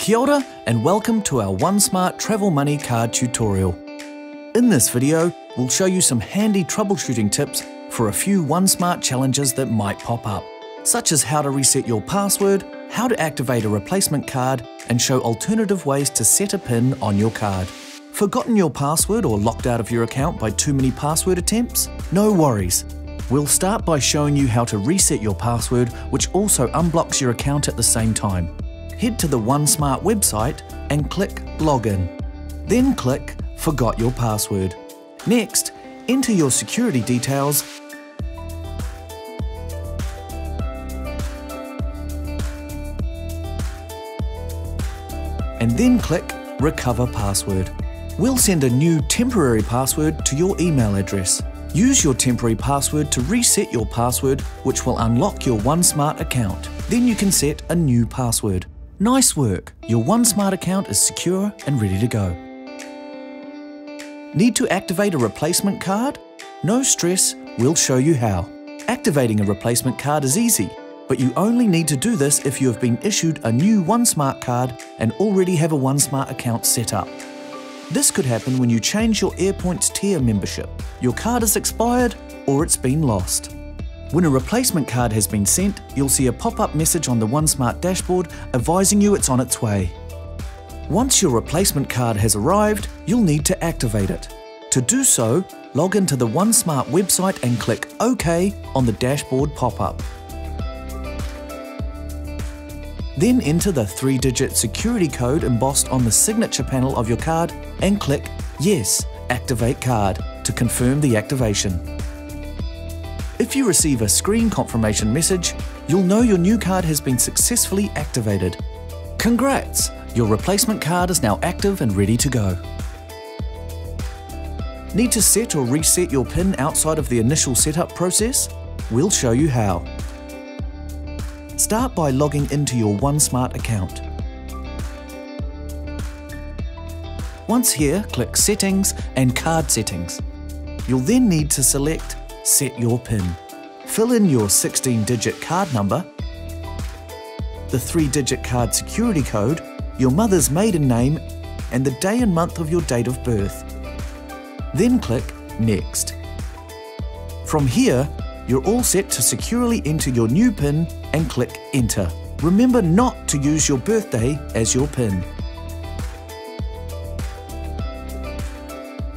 Kia ora and welcome to our OneSmart Travel Money Card tutorial. In this video, we'll show you some handy troubleshooting tips for a few OneSmart challenges that might pop up, such as how to reset your password, how to activate a replacement card, and show alternative ways to set a PIN on your card. Forgotten your password or locked out of your account by too many password attempts? No worries. We'll start by showing you how to reset your password, which also unblocks your account at the same time. Head to the OneSmart website and click Login. Then click Forgot your password. Next, enter your security details and then click Recover Password. We'll send a new temporary password to your email address. Use your temporary password to reset your password, which will unlock your OneSmart account. Then you can set a new password. Nice work! Your OneSmart account is secure and ready to go. Need to activate a replacement card? No stress, we'll show you how. Activating a replacement card is easy, but you only need to do this if you have been issued a new OneSmart card and already have a OneSmart account set up. This could happen when you change your Airpoints tier membership. Your card is expired or it's been lost. When a replacement card has been sent, you'll see a pop-up message on the OneSmart dashboard advising you it's on its way. Once your replacement card has arrived, you'll need to activate it. To do so, log into the OneSmart website and click OK on the dashboard pop-up. Then enter the 3-digit security code embossed on the signature panel of your card and click Yes, Activate Card to confirm the activation. If you receive a screen confirmation message, you'll know your new card has been successfully activated. Congrats! Your replacement card is now active and ready to go. Need to set or reset your PIN outside of the initial setup process? We'll show you how. Start by logging into your OneSmart account. Once here, click Settings and Card Settings. You'll then need to select Set your PIN. Fill in your 16-digit card number, the 3-digit card security code, your mother's maiden name, and the day and month of your date of birth. Then click Next. From here, you're all set to securely enter your new PIN and click Enter. Remember not to use your birthday as your PIN.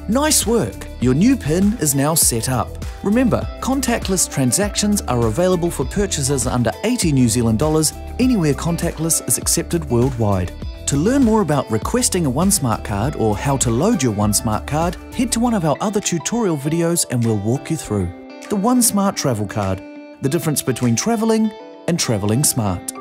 Nice work! Your new PIN is now set up. Remember, contactless transactions are available for purchases under 80 New Zealand dollars anywhere contactless is accepted worldwide. To learn more about requesting a OneSmart card or how to load your OneSmart card, head to one of our other tutorial videos and we'll walk you through. The OneSmart Travel Card, the difference between travelling and travelling smart.